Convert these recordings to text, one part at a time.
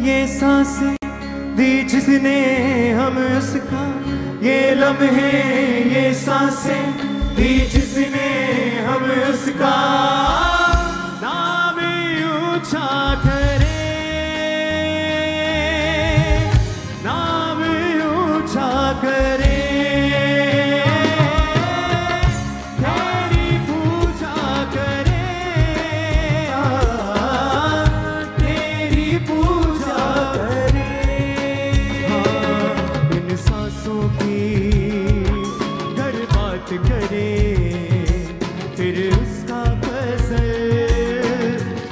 ये सांसें दी जिसने हम उसका, ये लम्हे ये सांसें दी जिसने हम उसका नाम ऊंचा करे, नाम ऊंचा करे, तेरी पूजा करे, तेरी पूजा करे। इन सांसों की घर बात करे, फिर उसका फजल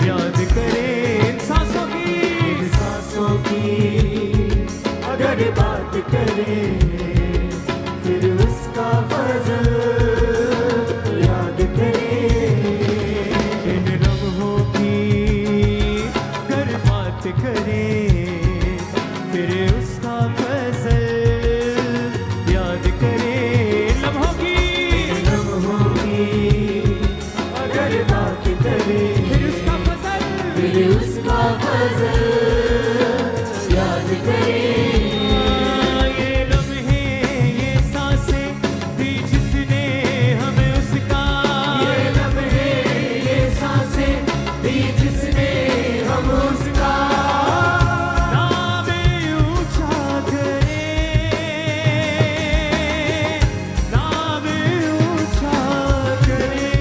याद करे। इन सांसों की अगर बात करे, फिर उसका फजल याद करे। इन लम्हों की अगर बात करे, फिर उसका फजल याद करे। लम्हों की अगर बात करे, फिर उसका फजल याद करे। ये लम्हे ये सांसें दी जिसने हमें उसका, ये लम्हे ये सांसें दी जिसने हम उसका नाम ऊंचा करे, नाम ऊंचा करे,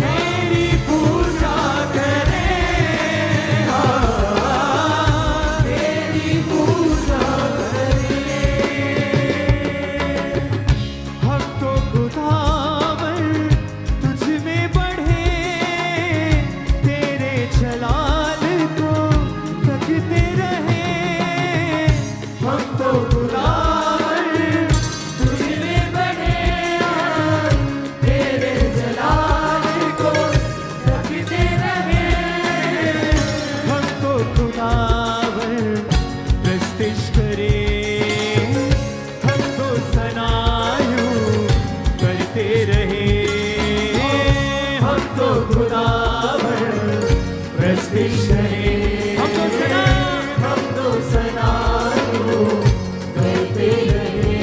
तेरी पूजा करे, तेरी पूजा करे। हम तो खुदावन तुझ में बढ़े, तेरे जलाल को तकते रहे। हम तो खुदावन तुझ में बढ़े, तेरे जलाल को तकते रहे। हम तो खुदावन प्रस्तिश करे, हम तो सनायु करते रहे। हम तो खुदावन प्रस्तिश करे, हम तो सनायु करते रहे।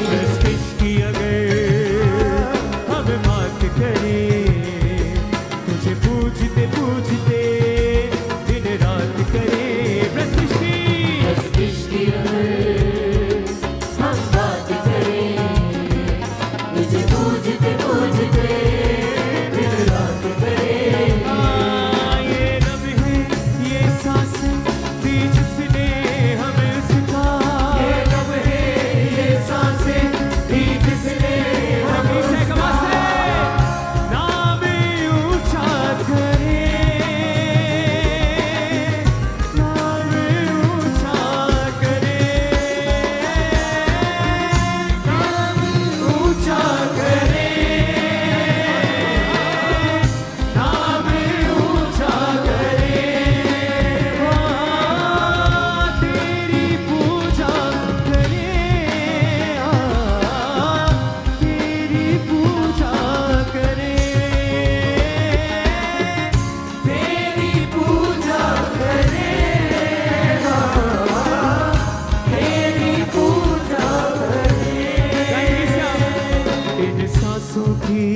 प्रस्तिश की अगर हम बात करें, तुझे पूजते पूजते दिन रात करे। प्रस्तिश की अगर हम बात करें, तुझे पूजते पूजते दिन रात करे। ये लम्हे ये सांसें दी जिसने हमें उसका, ये लम्हे ये सांसें दी जिसने हमें उसका नाम ऊंचा करे, नाम ऊंचा करे, नाम ऊंचा करे, नाम ऊंचा करे। तेरी पूजा करे, तेरी पूजा करे, तेरी पूजा करे, तेरी पूजा करे। इन सांसों की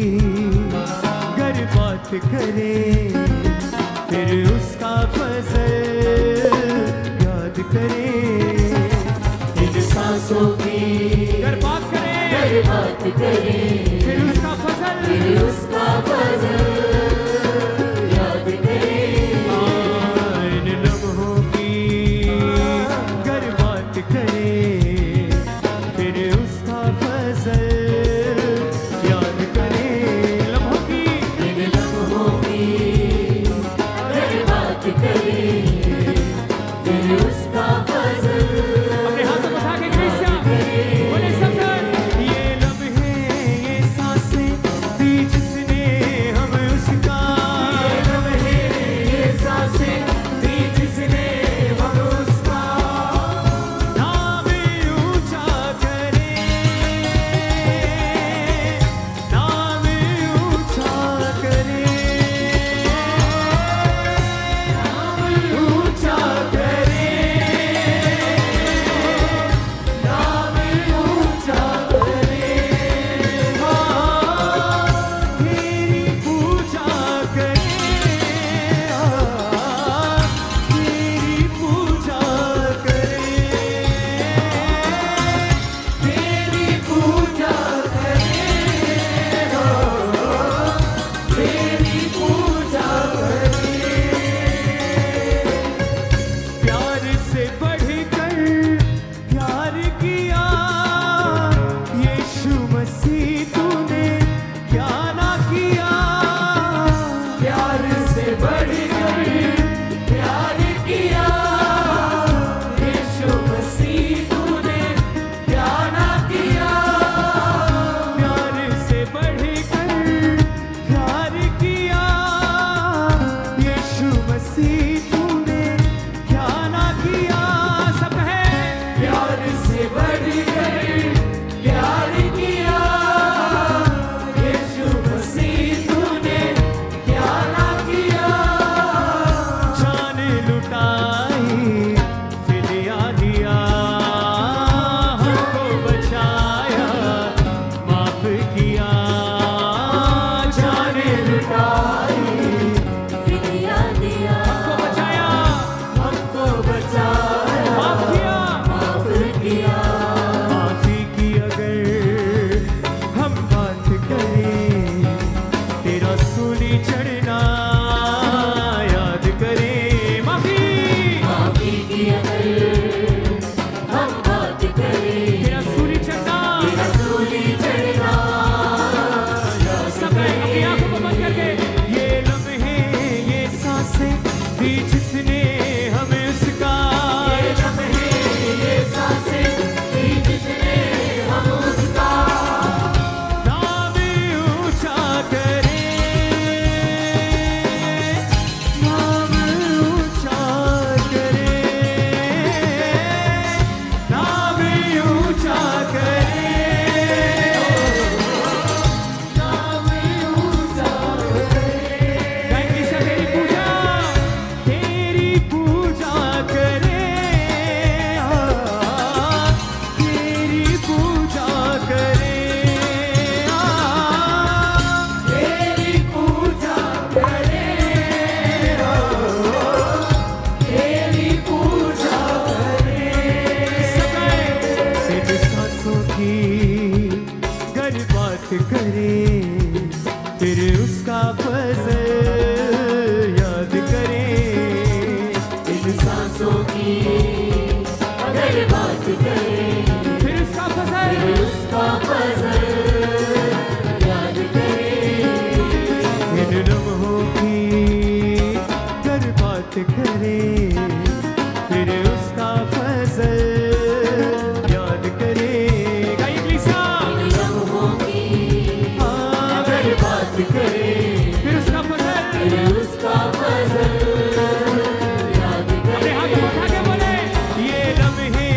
गर बात करे, फिर उसका फजल याद करे। इन सांसों की गर बात करे, फिर उसका फजल याद करे। इन लम्हों की गर बात करे, फिर उसका फजल याद करे। लम्हों की अगर बात करे, फिर उसका फजल अपने हाथों को उठा के क्रिस्टिया बोले सब। ये लम्हे ये सांसें दी जिसने हमें लम्हों की गर बात करे, फिर उसका फजल याद करे। गाइए कलीसिया। इन लम्हों की अगर बात करे, फिर उसका फजल, फिर उसका फजल याद अपने हाथ करे। उठा के बोले, ये लम्हे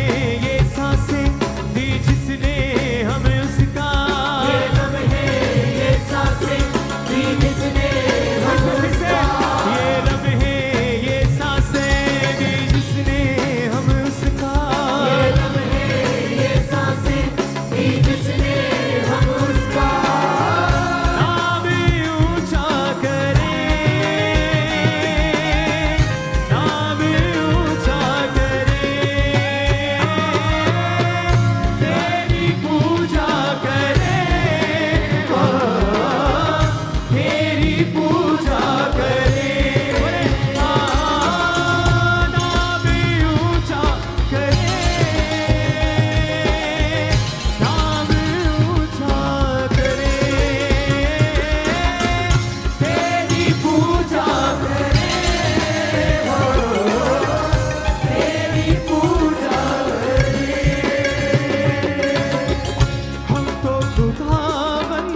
ये सांसें दी जिसने हमें उसका, ये लम्हे ये सांसें दी जिसने हम फिर से, ये लम्हे ये सांसें दी जिसने हमें उसका, ये लम्हे ये सांसें दी जिसने हम उसका नाम ऊंचा करे, नाम ऊंचा करे, तेरी पूजा करे, तेरी पूजा करे, नाम ऊंचा करे, नाम ऊंचा करे, तेरी पूजा करे, तेरी पूजा हम तो खुदावन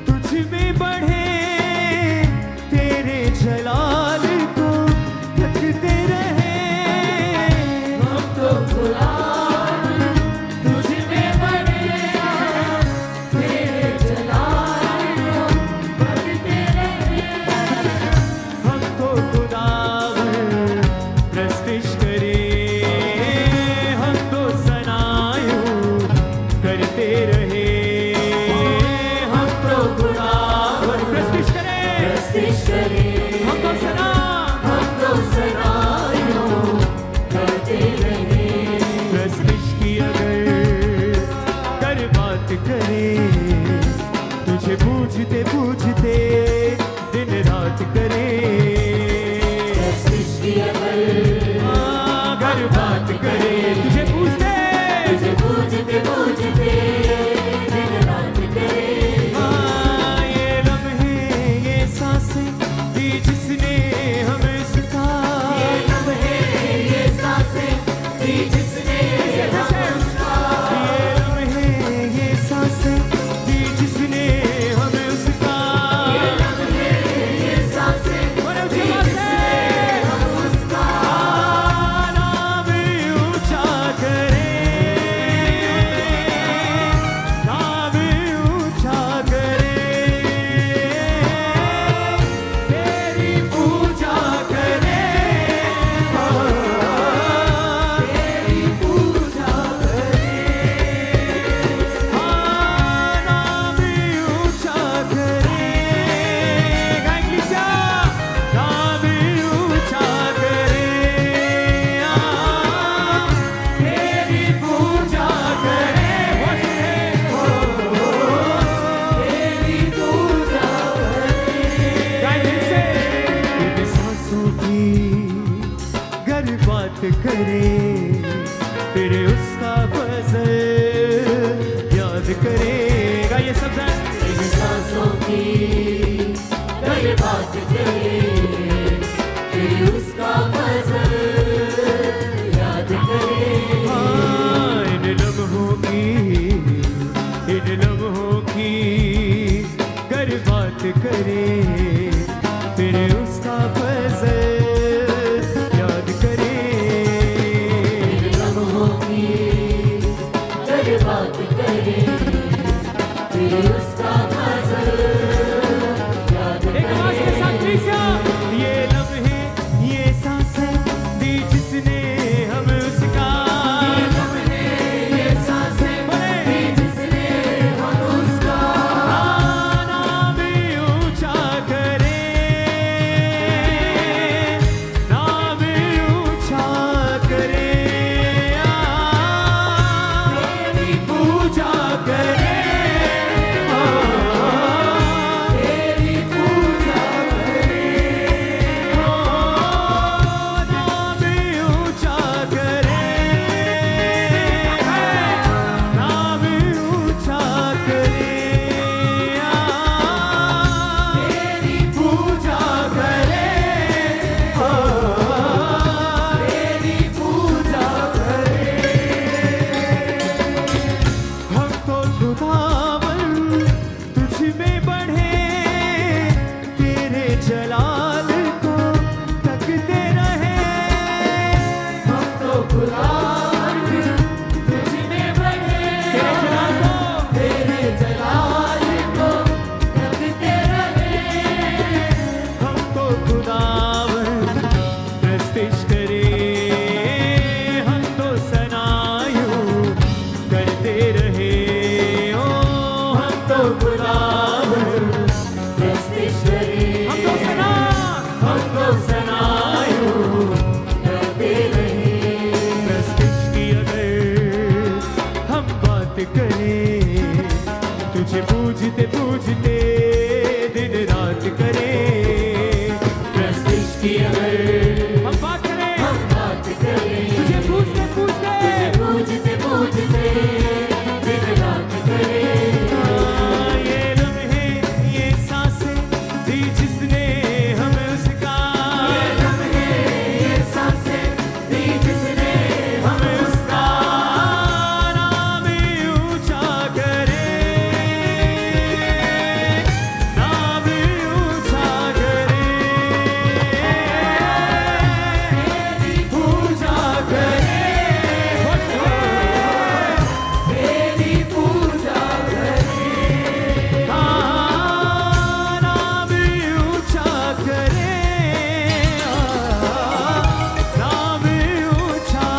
तुझ में बढ़े, तेरे जलाल को तकते रहे, हम तो गुलाम तुझ में बने, तेरे जलाल को भरते रहे। हम तो खुदावन प्रस्तिश करे, हम तो सनायूं करते रहे, हम तो खुदावन प्रस्तिश करे, प्रस्तिश करे, हम तो सना, हम तो सनायों करते रहे। प्रस्तिश की अगर कर बात करे, तुझे पूछते पूछते दिन रात करे, प्रस्तिश की अगर बात करे, तुझे पूछते, तुझे पूजते पूजते दिन रात करे। ये लम्हे ये सांसें दी जिसने हमें उसका, ये लम्हे ये सांसें दी जिसने हम उसका, ये लम्हे ये सांसें दी जिसने हमें उसका, ये लम्हे ये सांसें बड़े दी ऊंची आवाज जिसने से, हम उसका नाम ऊंचा करे, नाम ऊंचा करे, तेरी पूजा करे, तेरी पूजा करे, नाम ऊंचा करे, गाइए कलीसिया, नाम ऊंचा करे, तेरी पूजा करे, तेरी पूजा गाइए फिर से, इन सांसों की गर बात करे, फिर उसका फजल याद करेगा। ये सब इन सांसों की कर बात करे, फिर उसका फजल याद करे। इन लम्हों की गर बात करे, फिर उसका फजल याद करे, खुदावन प्रस्तिश करे हम तो सनायु करते रहे ओ हम तो खुदावन प्रस्तिश करे हम तो सनायु करते रहे प्रस्तिश की अगर हम बात करें तुझे पूजते पूजते दिन रात करें प्रस्तिश की अगर हम बात करें हम बात करें तुझे पूजते पूजते पूजते पूजते दिन रात करें ये लम्हे ये सांसें दी जिसने हमें उसका लम्हे ये सांसें दी जिसने हमें उसका नाम ऊंचा करे नाम ऊंचा करे तेरी पूजा करे तेरी पूजा करे नाम ऊंचा करे नाम ऊंचा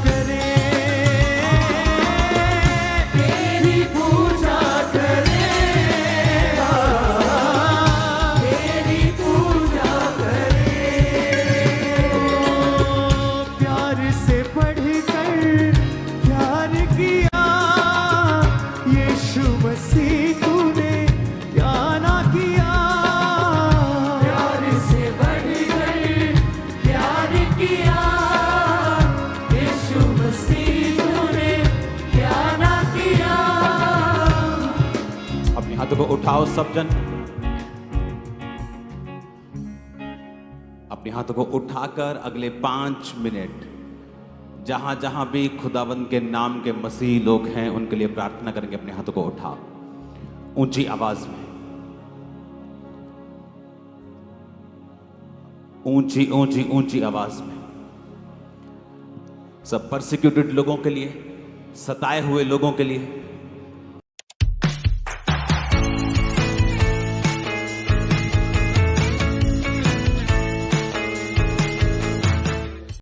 करे तेरी पूजा करे तेरी पूजा करे प्यार से बढ़कर प्यार किया यीशु मसीह तूने क्या ना किया प्यार से बढ़कर प्यार किया यीशु मसीह तूने क्या ना किया अपने हाथों को उठाओ सब जन, अपने हाथों को उठाकर अगले 5 मिनट जहां जहां भी खुदावंद के नाम के मसीह लोग हैं उनके लिए प्रार्थना करेंगे। अपने हाथों को उठाओ ऊंची आवाज में, ऊंची ऊंची ऊंची आवाज में। सब परसिक्यूटेड लोगों के लिए, सताए हुए लोगों के लिए,